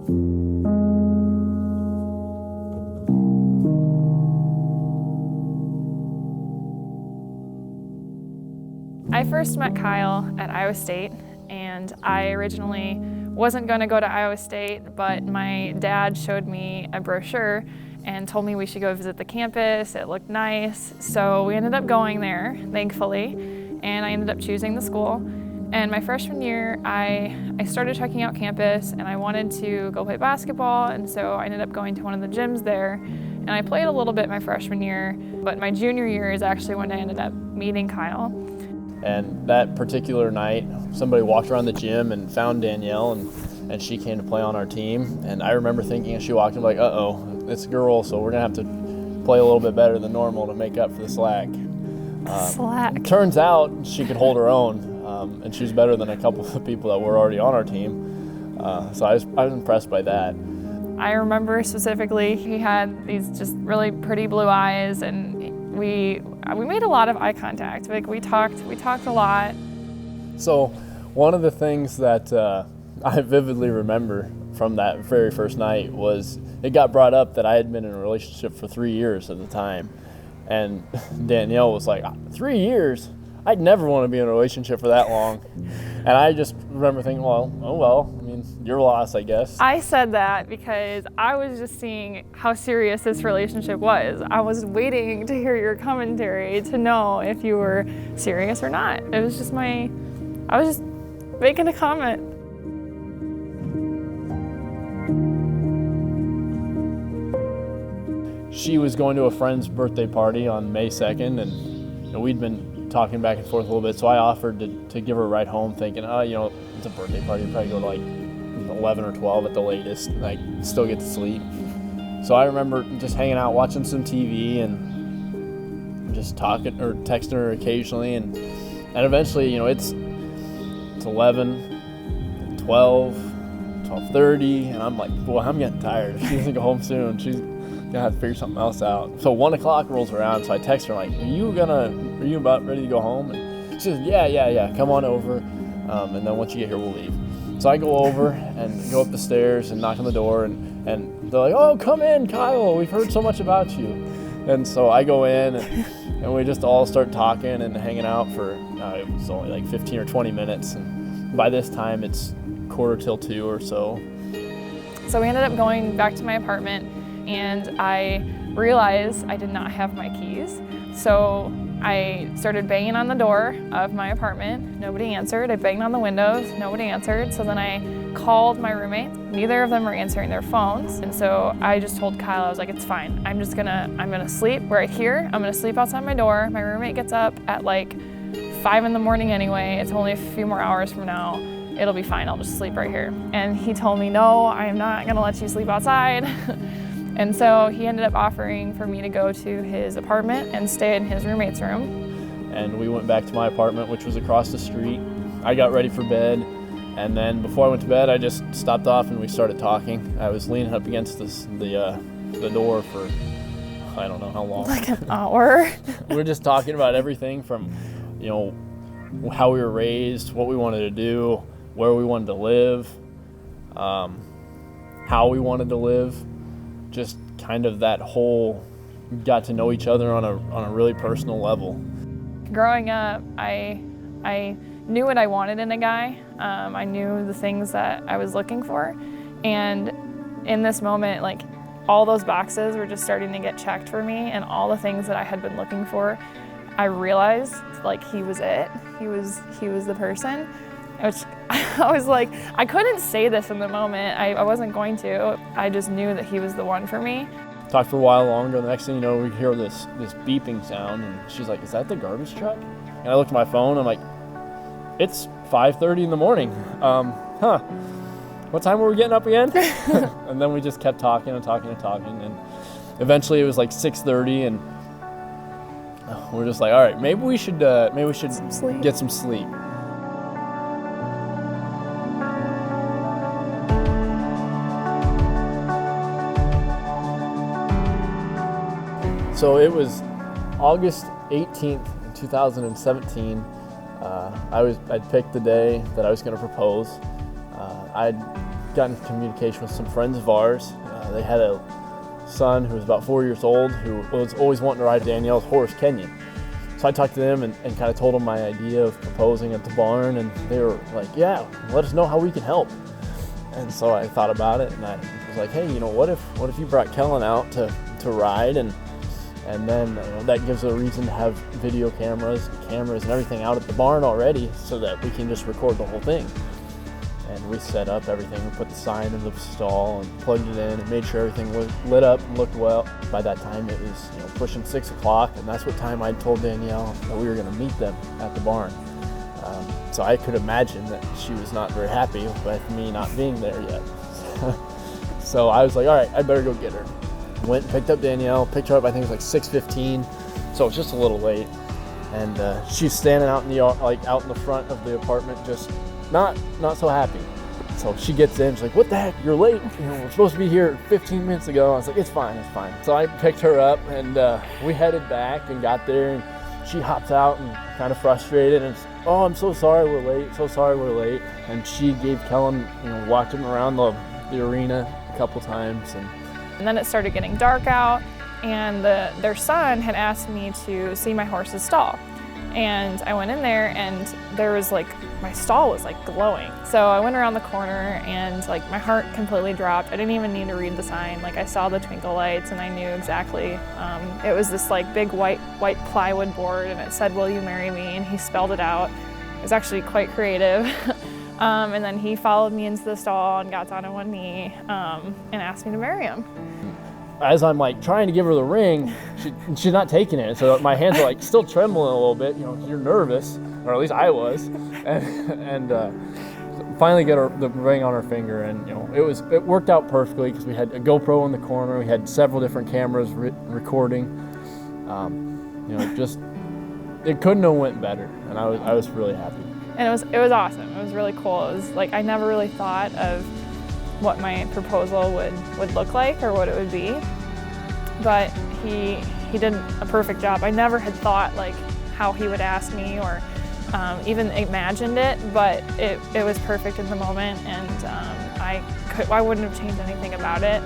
I first met Kyle at Iowa State, and I originally wasn't going to go to Iowa State, but my dad showed me a brochure and told me we should go visit the campus. It looked nice, so we ended up going there, thankfully, and I ended up choosing the school. And my freshman year, I started checking out campus, and I wanted to go play basketball, and so I ended up going to one of the gyms there, and I played a little bit my freshman year, but my junior year is actually when I ended up meeting Kyle. And that particular night, somebody walked around the gym and found Danielle, and she came to play on our team. And I remember thinking as she walked in, like, uh-oh, it's a girl, so we're gonna have to play a little bit better than normal to make up for the slack. Slack. Turns out she could hold her own, and she was better than a couple of the people that were already on our team. So I was impressed by that. I remember specifically he had these just really pretty blue eyes, and we made a lot of eye contact. Like we talked a lot. So one of the things that I vividly remember from that very first night was it got brought up that I had been in a relationship for 3 years at the time. And Danielle was like, 3 years? I'd never want to be in a relationship for that long. And I just remember thinking, well, oh well, I mean, your loss, I guess. I said that because I was just seeing how serious this relationship was. I was waiting to hear your commentary to know if you were serious or not. It was just I was just making a comment. She was going to a friend's birthday party on May 2nd, and we'd been talking back and forth a little bit, so I offered to give her a ride home, thinking, it's a birthday party, I'd probably go to like 11 or 12 at the latest, and I still get to sleep. So I remember just hanging out, watching some TV, and just talking or texting her occasionally, and eventually, it's 11, 12, 12:30, and I'm like, boy, I'm getting tired. She's gonna go home soon. She's gonna have to figure something else out. So 1 o'clock rolls around, so I text her, like, are you about ready to go home? And she says, yeah, come on over, and then once you get here, we'll leave. So I go over and go up the stairs and knock on the door, and they're like, oh, come in, Kyle, we've heard so much about you. And so I go in, and we just all start talking and hanging out for, it was only like 15 or 20 minutes, and by this time it's 1:45 or so. So we ended up going back to my apartment, and I realized I did not have my keys. So I started banging on the door of my apartment. Nobody answered. I banged on the windows. Nobody answered. So then I called my roommates. Neither of them were answering their phones. And so I just told Kyle, I was like, it's fine. I'm gonna sleep right here. I'm gonna sleep outside my door. My roommate gets up at like 5 in the morning anyway. It's only a few more hours from now. It'll be fine. I'll just sleep right here. And he told me, no, I am not gonna let you sleep outside. And so he ended up offering for me to go to his apartment and stay in his roommate's room. And we went back to my apartment, which was across the street. I got ready for bed, and then before I went to bed, I just stopped off and we started talking. I was leaning up against the door for, I don't know how long. Like an hour. We were just talking about everything from, how we were raised, what we wanted to do, where we wanted to live, how we wanted to live. Just kind of that whole got to know each other on a really personal level. Growing up, I knew what I wanted in a guy. I knew the things that I was looking for, and in this moment, like, all those boxes were just starting to get checked for me, and all the things that I had been looking for, I realized, like, he was it. He was the person. Which I was like, I couldn't say this in the moment. I wasn't going to. I just knew that he was the one for me. Talked for a while longer. The next thing you know, we hear this beeping sound, and she's like, is that the garbage truck? And I looked at my phone, I'm like, it's 5:30 in the morning. What time were we getting up again? And then we just kept talking, and eventually it was like 6:30, and we're just like, all right, maybe we should get some sleep. So it was August 18th, 2017. I'd picked the day that I was going to propose. I'd got in communication with some friends of ours. They had a son who was about 4 years old who was always wanting to ride Danielle's horse, Kenyon. So I talked to them and kind of told them my idea of proposing at the barn, and they were like, yeah, let us know how we can help. And so I thought about it, and I was like, hey, what if you brought Kellen out to ride, and then that gives a reason to have video cameras and everything out at the barn already, so that we can just record the whole thing. And we set up everything. We put the sign in the stall and plugged it in and made sure everything was lit up and looked well. By that time, it was pushing 6 o'clock, and that's what time I told Danielle that we were going to meet them at the barn. So I could imagine that she was not very happy with me not being there yet. So I was like, all right, I better go get her. Went and picked up Danielle, picked her up, I think it was like 6:15, so it was just a little late. And she's standing out in the out in the front of the apartment, just not so happy. So she gets in, she's like, what the heck, you're late. We're supposed to be here 15 minutes ago. I was like, it's fine. So I picked her up, and we headed back and got there, and she hops out and kind of frustrated, and oh, I'm so sorry we're late. And she gave Kellen, walked him around the arena a couple times. And then it started getting dark out, and their son had asked me to see my horse's stall. And I went in there, and there was my stall was glowing. So I went around the corner, and my heart completely dropped. I didn't even need to read the sign. I saw the twinkle lights, and I knew exactly. It was this big white plywood board, and it said, "Will you marry me?" And he spelled it out. It was actually quite creative. And then he followed me into the stall and got down on one knee and asked me to marry him. As I'm trying to give her the ring, she's not taking it. So my hands are still trembling a little bit. You're nervous, or at least I was. And finally get the ring on her finger, and it worked out perfectly because we had a GoPro in the corner. We had several different cameras recording. It couldn't have went better, and I was really happy. And it was awesome. It was really cool. It was I never really thought of what my proposal would look like or what it would be, but he did a perfect job. I never had thought how he would ask me or even imagined it, but it was perfect in the moment, and I wouldn't have changed anything about it.